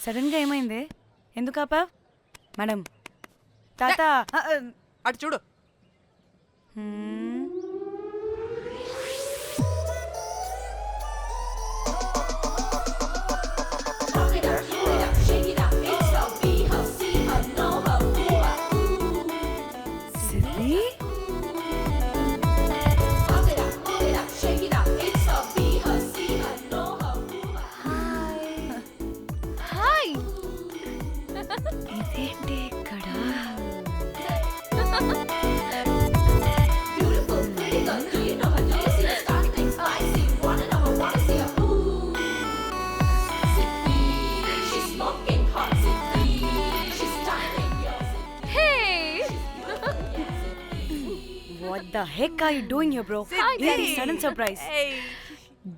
Sudden గా ఏమైంది? ఎందుకు ఆపా? మేడం తాత అటు చూడు. ఇదేంటి ఇక్కడ? What the heck are you doing here, bro? ఏంటి సడన్ సర్ప్రైజ్?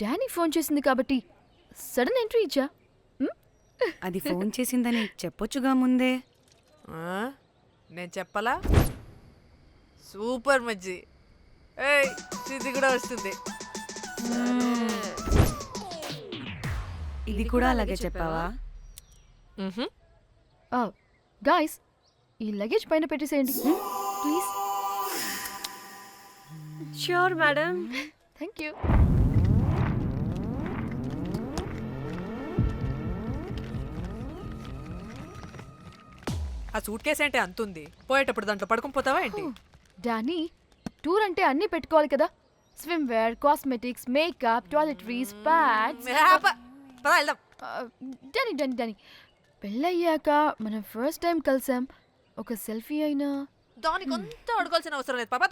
డానీ ఫోన్ చేసింది కాబట్టి సడన్ ఎంట్రీ ఇచ్చా. అది ఫోన్ చేసిందని చెప్పొచ్చుగా ముందే. నేను చెప్పలా? సూపర్ మజ్జి. ఏయ్ ఇది కూడా వస్తుంది. ఇది కూడా అలాగే చెప్పావా? గాయ్స్ ఈ లగేజ్ పైన పెట్టేసేయండి please. Sure madam. Thank you. ఆ సూట్ కేసు అంటే అంతుంది, పోయేటప్పుడు దాంట్లో పడుకుని పోతావా ఏంటి? డానీ టూర్ అంటే అన్నీ పెట్టుకోవాలి కదా. Swimwear, cosmetics, makeup, toiletries, pads. డానీ డానీ డానీ పెళ్ళయ్యాక మనం ఫస్ట్ టైం కలిసాం. ఒక సెల్ఫీ అయినా దానికి అంతా అడగాల్సిన అవసరం లేదు పాపా.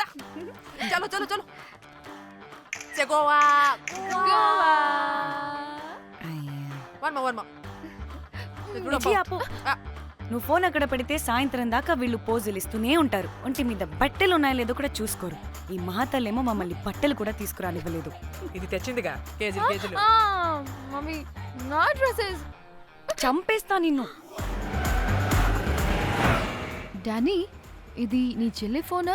చలో చలో చలో. గోవా నువ్వు ఫోన్ అక్కడ పెడితే సాయంత్రం దాకా వీళ్ళు పోజులు ఇస్తూనే ఉంటారు. ఒంటి మీద బట్టలు ఉన్నాయో లేదో కూడా చూసుకోరు. ఈ మహాతల్లేమో మమ్మల్ని బట్టలు కూడా తీసుకురానివ్వలేదు. ఇది తెచ్చిందిగా కేజీలు కేజీలు. మమ్మీ నా డ్రెస్సెస్. చంపేస్తా నిన్ను. డానీ ఇది నీ చెల్లి ఫోనా?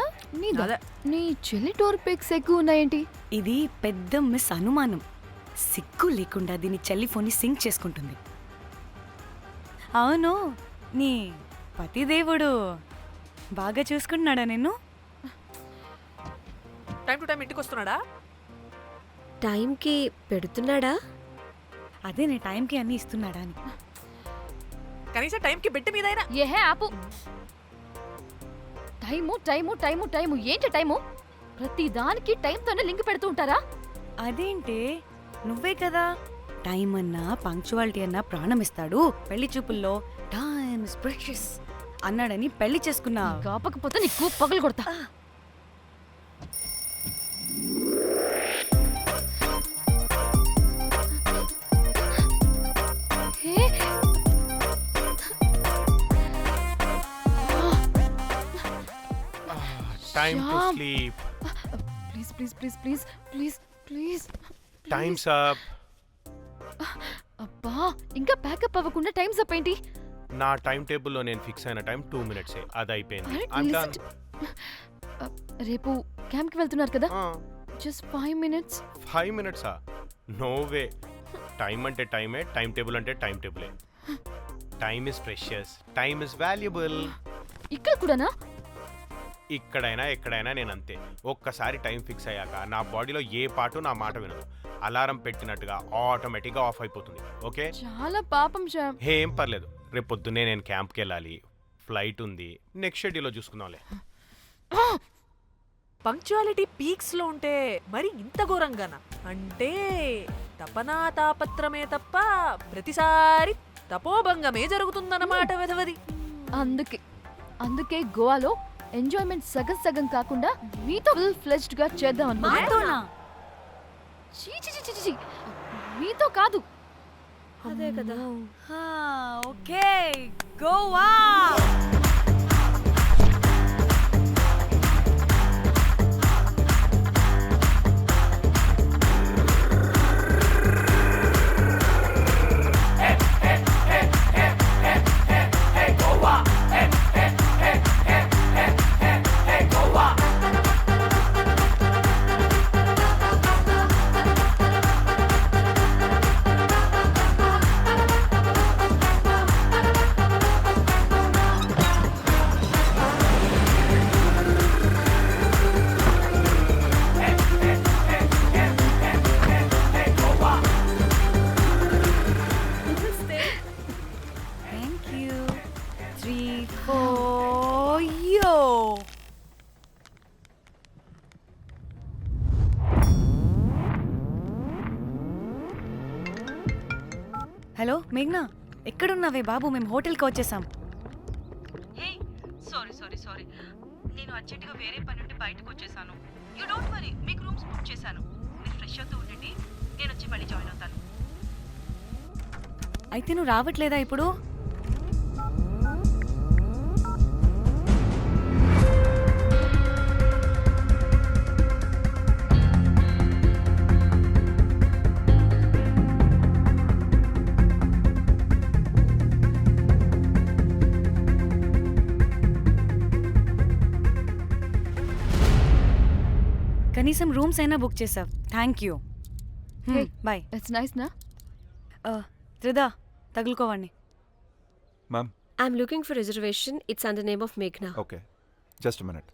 అదే. నీ చెల్లి టోర్ పిక్స్ ఎక్కువ ఉన్నాయేంటి? ఇది పెద్ద మిస్ అనుమానం. సిగ్గు లేకుండా దీని చెల్లి ఫోన్ని సింక్ చేసుకుంటుంది. అవును, నీ పతిదేవుడు బాగా చూసుకుంటున్నాడా నిన్ను? టైం టు టైం ఇంటికి వస్తున్నాడా? టైంకి పెడుతున్నాడా? అదే నీ టైంకి అన్నీ ఇస్తున్నాడా అని. కనీసం టైంకి బెట్టి మీదైనా. ఏహే ఆపు. టైము టైము టైము టైము ఏంటి టైము? ప్రతి దానికి టైంతోనే లింక్ పెడుతూ ఉంటారా? అదేంటి, నువ్వే కదా టైం అన్నా పంక్చువాలిటీ అన్నా ప్రాణం ఇస్తాడు, పెళ్లి చూపుల్లో టైమ్ ఇస్ ప్రెషియస్ అన్నాడని పెళ్లి చేసుకున్నా. కాపకపోతే నీకు పగలు కొడతా. Time to sleep. Please, please, please, please, please, please. Time's up. అబ్బా ఇంకా ప్యాకప్ అవ్వకుండా టైమ్స్ అప్ ఏంటి? నా టైం టేబుల్లో నేను ఫిక్స్ అయిన టైం 2 minutes. అది అయిపోయింది. రేపు క్యాంప్కి వెళ్తున్నారు కదా? Just 5 minutes. 5 minutes? No way. Time అంటే టైమే, టైం టేబుల్ అంటే టైం టేబులే. Time is precious, time is valuable. ఇక్కడ కూడానా? ఇక్కడైనా ఎక్కడైనా నేను అంతే. ఒక్కసారి టైం ఫిక్స్ అయ్యాక నా బాడీలో ఏ పాటు నా మాట వినదు. అలారం పెట్టినట్టుగా ఆటోమేటిక్గా ఆఫ్ అయిపోతుంది. ఓకే, చాలా పాపం శ్యామ్. ఏం పర్లేదు, రేపు పొద్దున్నే నేను క్యాంప్కి వెళ్ళాలి, ఫ్లైట్ ఉంది. నెక్స్ట్ షెడ్యూల్లో చూసుకుందాంలే. పంక్చువాలిటీ పీక్స్ లో ఉంటే మరి ఇంత ఘోరంగానా? అంటే తపనా తాపత్రమే తప్ప ప్రతిసారి తపోభంగమే జరుగుతుందన్నమాట వెధవది. అందుకే గోవాలో ఎంజాయ్మెంట్ సగం సగం కాకుండా మీతో ఫుల్ ఫ్లెజ్డ్ గా చేద్దాం మాతోనా? మీతో కాదు. అదే కదా. ఓకే, గోవా. హలో మేఘ్నా, ఎక్కడున్నావే బాబు? మేము హోటల్కి వచ్చేసాం. సారీ నేను అర్జెంటుగా వేరే పని నుండి బయటకు వచ్చేసాను. యూ డోంట్ వరీ, మీకు రూమ్స్ బుక్ చేశాను. మీరు ఫ్రెష్ అవుతూ ఉండండి, నేను వచ్చి మళ్ళీ జాయిన్ అవుతాను. అయితే నువ్వు రావట్లేదా ఇప్పుడు? కనీసం రూమ్స్ అయినా బుక్ చేసావు, thank you. Hey. Bye. It's nice నా? త్రిదా, తగులుకోవండి. Ma'am I'm looking for reservation. It's under name of మేఘ్నా. Okay, just minute.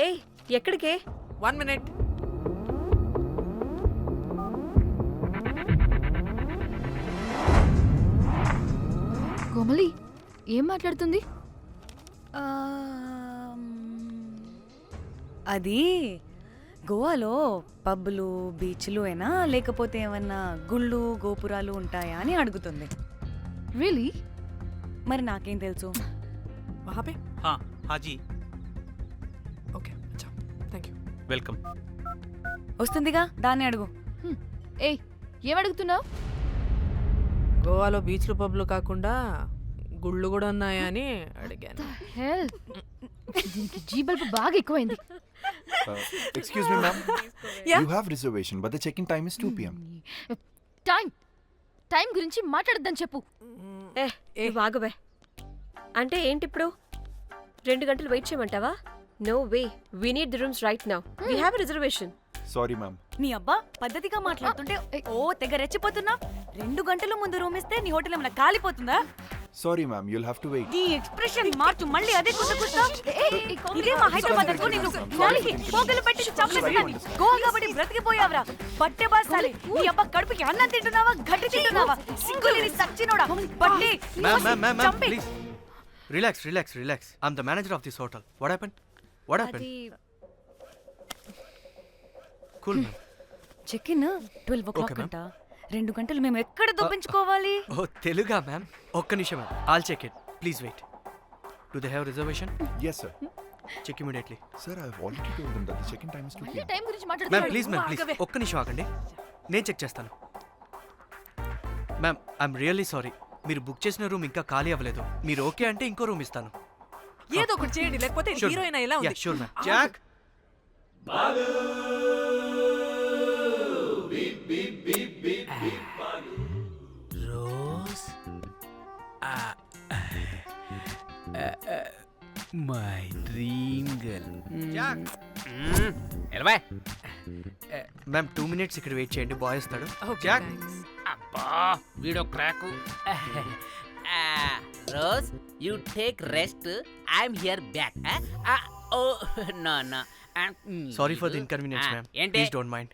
ఏయ్, ఎక్కడికే? 1 minute. కోమలి ఏం మాట్లాడుతుంది? అది గోవాలో పబ్బులు బీచ్లు అయినా లేకపోతే ఏమన్నా గుళ్ళు గోపురాలు ఉంటాయా అని అడుగుతుంది. రియలీ? మరి నాకేం తెలుసు? वहाँ पे? हाँ हाँ जी ओके, अच्छा, थैंक यू. वेलकम. వస్తుందిగా, దాన్ని అడుగు. ఏయ్, ఏం అడుగుతున్నావు? గోవాలో బీచ్లు పబ్లు కాకుండా గుళ్ళు కూడా ఉన్నాయా అని అడిగాను. హెల్, దీనికి జీ బల్బ్ బాగా ఎక్కువైంది. Excuse me ma'am, Yeah. You have reservation but the checking time is 2 PM. Time గురించి మాట్లాడద్దని చెప్పు. నువ్వు ఆగుబే. అంటే ఏంటి ఇప్పుడు? 2 గంటలు వెయిట్ చేయమంటావా? No way, we need the rooms right now. We have reservation. Sorry ma'am. నీ అబ్బా పద్ధతిగా మాట్లాడుతుంటే ఓ తెగ రెచ్చిపోతున్నా. 2 గంటల ముందు రూమ్ ఇస్తే నీ హోటల్ ఏమైనా కాలిపోతుందా? Sorry ma'am, you'll have to wait. నీ ఎక్స్ప్రెషన్ మార్చు, మళ్ళీ అదే కుసకుస్తా. ఇదే మా హైదరాబాద్ అనుకో, నిన్ను నాలికి పోగలు పెట్టి చంపేస్తాను. గోవా కాబట్టి బ్రతికిపోయావరా బట్టే బాసాలి. నీ అబ్బా కడుపుకి అన్నం తింటున్నావా, గడ్డి తింటున్నావా? సింగులేని సచ్చినోడా బట్టే Ma'am, చంపి. please. Relax. I'm the manager of this hotel. What happened? అది Cool, ma'am. Check in 12 o'clock Okay, ma'am. అంట. 2 గంటలు మేము ఎక్కడ దొప్పించుకోవాలి? Oh, Teluga, ma'am. ఒక్క నిమిషం, ma'am. I'll check it. Please wait. Do they have reservation? Yes sir. Check immediately. Sir, I have already told them that the check-in time is 2 మళ్ళీ PM. Time గురించి ma'am మాట్లాడుతున్నాడు. Please ma'am please ఆగవే. ఒక్క నిమిషం ఆగండి, నేను check చేస్తాను. Ma'am I'm really sorry, మీరు బుక్ చేసిన రూమ్ ఇంకా ఖాళీ అవ్వలేదు. మీరు ఓకే అంటే ఇంకో రూమ్ ఇస్తాను. ఏదో ఒకటి చేయండి, లేకపోతే హీరోయిన్ ఎలా ఉంది? Sure ma'am. Jack, Rose, my dream girl. Jack. ఎలవా మ్యామ్ 2 minutes ఇక్కడ వెయిట్ చేయండి, బాయ్ వస్తాడు. Okay, Jack. thanks. అబ్బా వీడో crack. Rose you take rest, I'm here back. Oh no no, sorry for the inconvenience ma'am, ఏంటి? Please don't mind.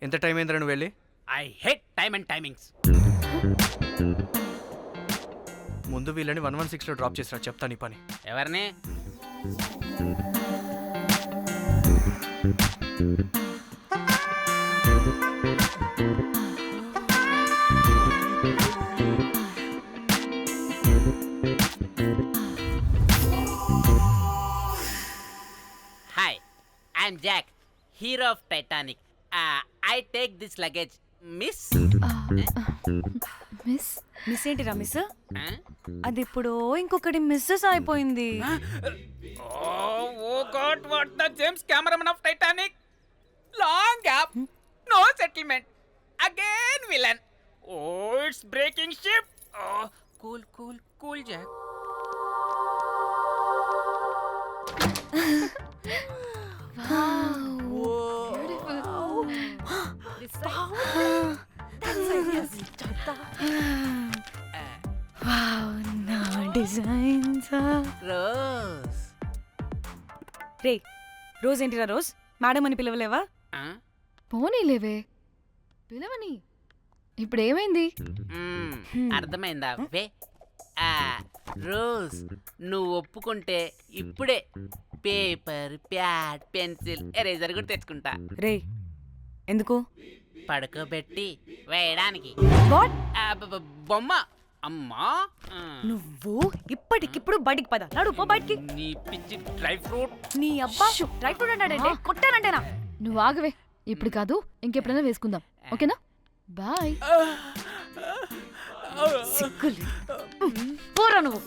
ఎంత time అయిందిరా నువ్వు వెళ్ళి? I hate time and timings. ముందు వీళ్ళని 116లో డ్రాప్ చేసిరా, చెప్తాను ఈ పని. ఎవరిని? Hi, I'm Jack, hero of Titanic. I take this luggage miss. Miss miss ఏంటిరా మిస్? అది ఇప్పుడు ఇంకొకటి మిస్సెస్ అయిపోయింది. Oh God, what the James Cameron of Titanic? Long gap, no settlement. Again villain. Oh, it's breaking ship. Oh, cool, Jack. Wow, నా designs. Rose. రే, rose ఏంటిరా rose? Madam అని పిలవలేవా? పోనీలేవే పిలవని. ఇప్పుడు ఏమైంది? అర్థమైందా వే రోజ్ నువ్వు ఒప్పుకుంటే ఇప్పుడే పేపర్ ప్యాడ్ పెన్సిల్ ఎరేజర్ కూడా తెచ్చుకుంటా రే ఎందుకు? పడుకోబెట్టి వేయడానికి వాట్? బొమ్మ అమ్మా నువ్వు ఇప్పటికిప్పుడు బయటికి పద. నడు పో బయటికి. నీ పిచ్చి డ్రై ఫ్రూట్. నీ అబ్బా డ్రై ఫ్రూట్ అన్నాడంటే కొట్టానంటేనా? నువ్వు ఆగవే. ఇప్పుడు కాదు, ఇంకెప్పుడైనా వేసుకుందాం. ఓకేనా? బాయ్. సిగ్గులు పోరా నువ్వు.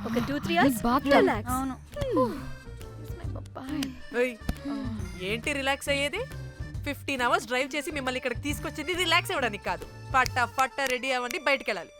ఒక 2-3 hours బాత్ రిలాక్స్. ఏయ్, ఏంటి రిలాక్స్ అయ్యేది? 15 hours డ్రైవ్ చేసి మిమ్మల్ని ఇక్కడికి తీసుకొచ్చింది రిలాక్స్ అవ్వడానికి కాదు. పట్ట రెడీ అవ్వండి, బయటికి వెళ్ళాలి.